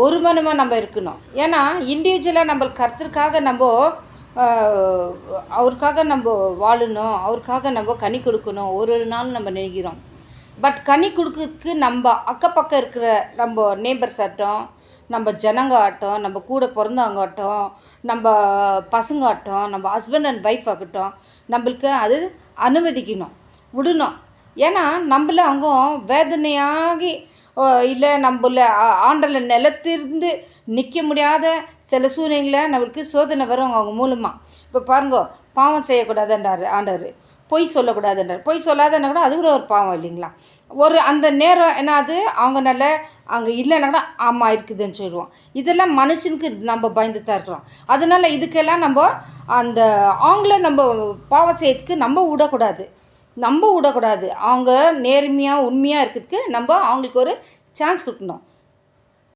ஒரு மனமாக நம்ம இருக்கணும். ஏன்னா இண்டிவிஜுவலாக நம்ம கர்த்தருக்காக நம்ம அவருக்காக நம்ம வாழணும், அவருக்காக நம்ம கனி கொடுக்கணும் ஒரு நாள் நம்ம நினைக்கிறோம். பட் கனி கொடுக்கறதுக்கு நம்ம அக்கப்பக்கம் இருக்கிற நம்ம நேபர்ஸ் ஆகட்டும், நம்ம ஜனங்க ஆகட்டும், நம்ம கூட பிறந்தவங்க ஆகட்டும், நம்ம பசங்க ஆகட்டும், நம்ம ஹஸ்பண்ட் அண்ட் ஒய்ஃப் ஆகட்டும், நம்மளுக்கு அது அனுமதிக்கணும், விடணும். ஏன்னா நம்மள அவங்க வேதனையாகி இல்லை நம்மள ஆண்டல நிலத்திருந்து நிற்க முடியாத சில சூழ்நிலையில் நம்மளுக்கு சோதனை வரும் அவங்க மூலமாக. இப்போ பாருங்க, பாவம் செய்யக்கூடாதுன்றார் ஆண்டவர், பொய் சொல்லக்கூடாதுன்றார். பொய் சொல்லாதன்னா கூட அது கூட ஒரு பாவம் இல்லைங்களா? ஒரு அந்த நேரம் என்னது அவங்க நல்ல அங்கே இல்லைன்னா கூட ஆமாம் இருக்குதுன்னு சொல்லுவோம். இதெல்லாம் மனுஷனுக்கு நம்ம பயந்து தான் இருக்கிறோம். அதனால் இதுக்கெல்லாம் நம்ம அந்த அவங்கள நம்ம பாவம் செய்யறதுக்கு நம்ம விடக்கூடாது. அவங்க நேர்மையாக உண்மையாக இருக்கிறதுக்கு நம்ம அவங்களுக்கு ஒரு சான்ஸ் கொடுக்கணும்.